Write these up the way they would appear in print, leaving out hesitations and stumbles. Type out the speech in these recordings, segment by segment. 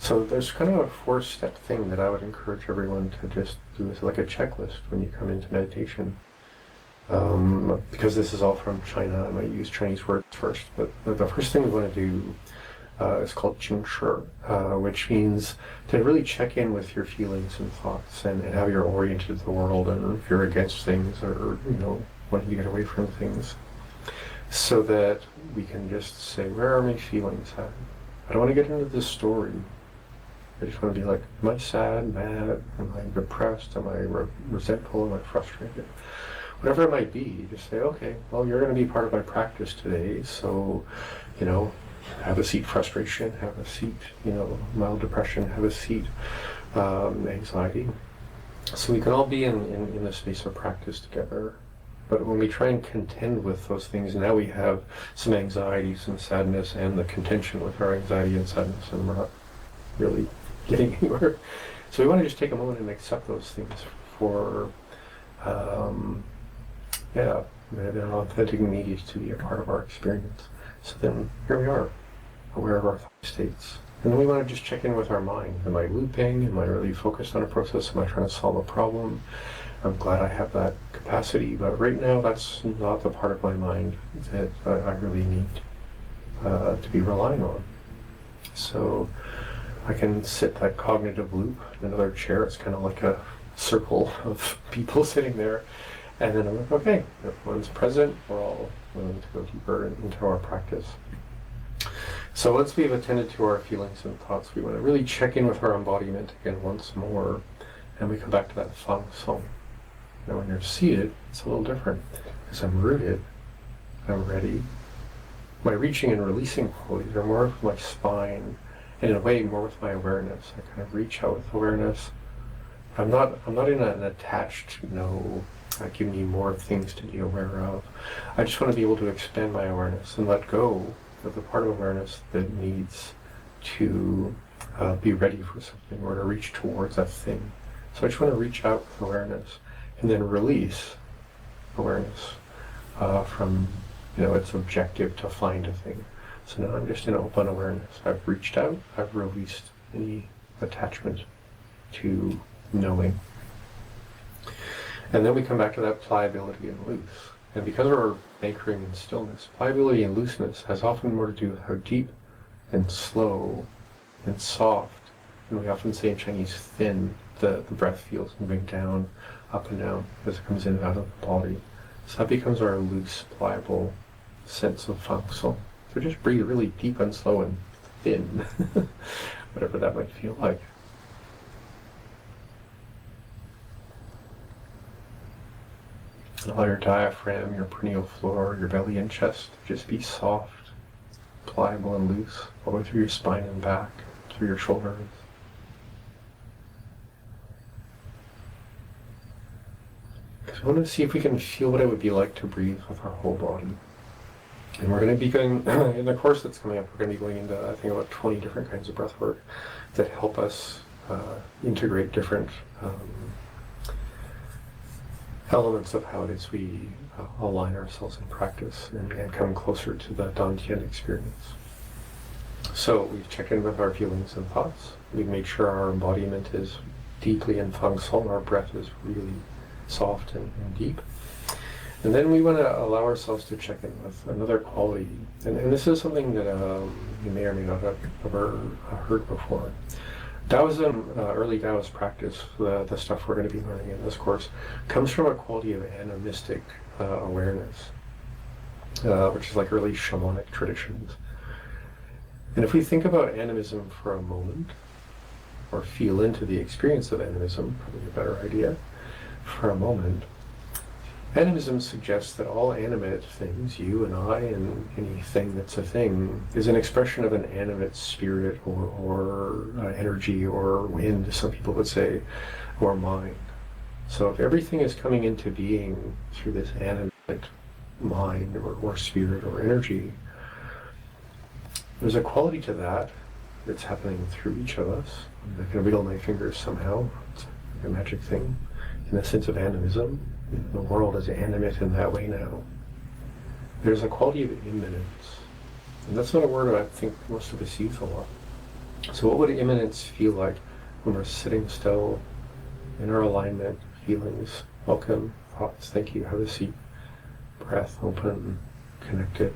So there's kind of a 4-step thing that I would encourage everyone to just do as like a checklist when you come into meditation. Because this is all from China, I might use Chinese words first, but the first thing we want to do is called Jingshi, which means to really check in with your feelings and thoughts and how you're oriented to the world, and if you're against things or wanting to get away from things, so that we can just say, where are my feelings at? I don't want to get into this story. I just want to be like, am I sad, mad, am I depressed, am I resentful, am I frustrated? Whatever it might be, just say, okay, well, you're going to be part of my practice today, so, have a seat frustration, have a seat, mild depression, have a seat anxiety. So we can all be in the space of practice together. But when we try and contend with those things, now we have some anxiety, some sadness, and the contention with our anxiety and sadness, and we're not really getting anywhere. So we want to just take a moment and accept those things for, their authentic needs to be a part of our experience. So then here we are, aware of our thought states. And then we want to just check in with our mind. Am I looping? Am I really focused on a process? Am I trying to solve a problem? I'm glad I have that capacity, but right now that's not the part of my mind that I really need to be relying on. So I can sit that cognitive loop in another chair. It's kind of like a circle of people sitting there. And then I'm like, okay, everyone's present. We're all willing to go deeper into our practice. So once we've attended to our feelings and thoughts, we want to really check in with our embodiment again once more. And we come back to that Fang Song. Now when you're seated, it's a little different, because I'm rooted, I'm ready. My reaching and releasing qualities are more with my spine, and in a way more with my awareness. I kind of reach out with awareness. I'm not in an attached, give me more things to be aware of. I just want to be able to expand my awareness and let go of the part of awareness that needs to be ready for something or to reach towards that thing. So I just want to reach out with awareness and then release awareness from its objective to find a thing. So now I'm just in open awareness. I've reached out, I've released any attachment to knowing. And then we come back to that pliability and loose. And because we're anchoring in stillness, pliability and looseness has often more to do with how deep and slow and soft, and we often say in Chinese, thin, the breath feels moving down, up and down, as it comes in and out of the body. So that becomes our loose, pliable sense of Fang Song. So just breathe really deep and slow and thin, whatever that might feel like. Allow your diaphragm, your perineal floor, your belly and chest to just be soft, pliable and loose, all the way through your spine and back, through your shoulders. Because we want to see if we can feel what it would be like to breathe with our whole body. And we're going to be going, in the course that's coming up, we're going to be going into, I think, about 20 different kinds of breath work that help us integrate different elements of how it is we align ourselves in practice and come closer to the Dantian experience. So we've checked in with our feelings and thoughts. We've made sure our embodiment is deeply in Fang Song, our breath is really soft and deep. And then we want to allow ourselves to check in with another quality. And this is something that you may or may not have ever heard before. Taoism, early Taoist practice, the stuff we're going to be learning in this course, comes from a quality of animistic awareness, which is like early shamanic traditions. And if we think about animism for a moment, or feel into the experience of animism, probably a better idea, for a moment, animism suggests that all animate things, you and I and anything that's a thing, is an expression of an animate spirit or energy or wind, some people would say, or mind. So if everything is coming into being through this animate mind or spirit or energy, there's a quality to that that's happening through each of us. I can wiggle my fingers somehow. It's like a magic thing in the sense of animism. The world is animate in that way now. There's a quality of immanence. And that's not a word I think most of us use a lot. So what would immanence feel like when we're sitting still in our alignment, feelings, welcome, thoughts, thank you, have a seat, breath open, connected.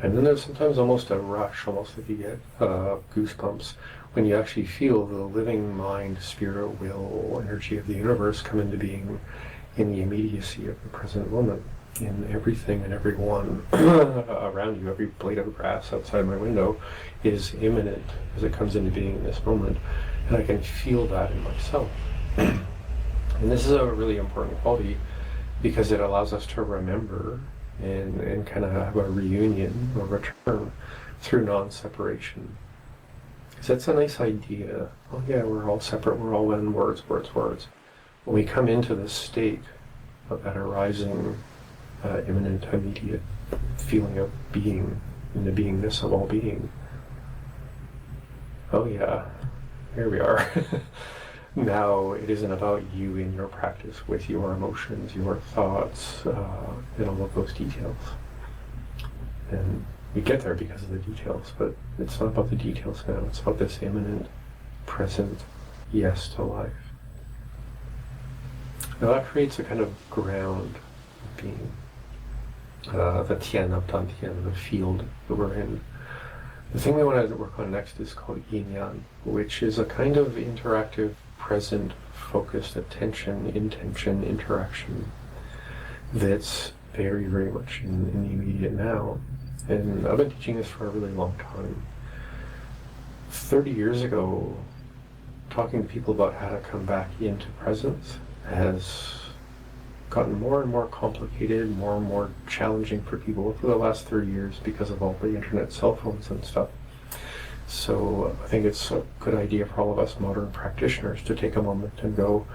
And then there's sometimes almost a rush, almost like you get goosebumps when you actually feel the living mind, spirit, will, energy of the universe come into being in the immediacy of the present moment, in everything and everyone around you. Every blade of grass outside my window is imminent as it comes into being in this moment, and I can feel that in myself. And this is a really important quality because it allows us to remember and kind of have a reunion or return through non-separation. Because that's a nice idea. Oh yeah, we're all separate, we're all one, words. When we come into this state of that arising, imminent, immediate feeling of being, in the beingness of all being, oh yeah, here we are. Now it isn't about you in your practice with your emotions, your thoughts, and all of those details. And we get there because of the details, but it's not about the details now. It's about this imminent, present yes to life. Now that creates a kind of ground of being. The tian of dantian, the field that we're in. The thing we want to work on next is called yin-yang, which is a kind of interactive, present, focused attention, intention, interaction that's very, very much in the immediate now. And I've been teaching this for a really long time. 30 years ago, talking to people about how to come back into presence has gotten more and more complicated, more and more challenging for people for the last 30 years because of all the internet, cell phones and stuff. So I think it's a good idea for all of us modern practitioners to take a moment and go,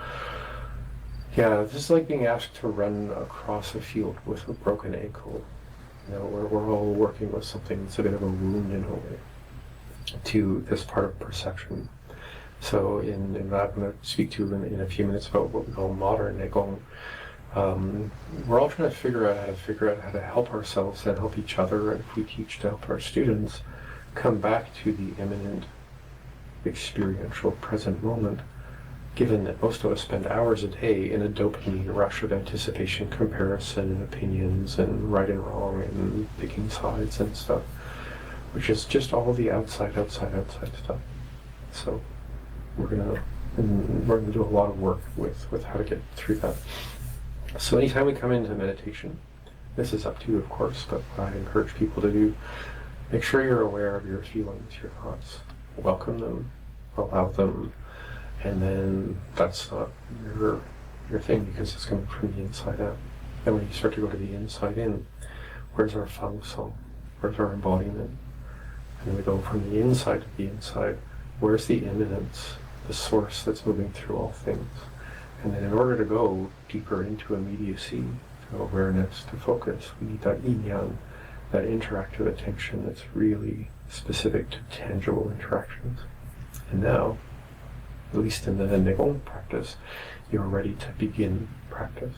yeah, this is like being asked to run across a field with a broken ankle. You know, we're all working with something that's a bit of a wound in a way to this part of perception. So in that, I'm going to speak to in a few minutes about what we call modern Nei Gong. We're all trying to figure out how to help ourselves and help each other, and if we teach to help our students, come back to the imminent, experiential present moment, given that most of us spend hours a day in a dopamine rush of anticipation, comparison, and opinions, and right and wrong, and picking sides and stuff, which is just all the outside stuff. So we're gonna do a lot of work with how to get through that. So anytime we come into meditation, this is up to you, of course, but what I encourage people to do, make sure you're aware of your feelings, your thoughts, welcome them, allow them, and then that's not your thing because it's coming from the inside out. And when you start to go to the inside in, where's our feng song? Where's our embodiment? And we go from the inside to the inside. Where's the immanence, the source that's moving through all things? And then in order to go deeper into immediacy, to awareness, to focus, we need that yin-yang, that interactive attention that's really specific to tangible interactions. And now, at least in the Nei Gong practice, you're ready to begin practice.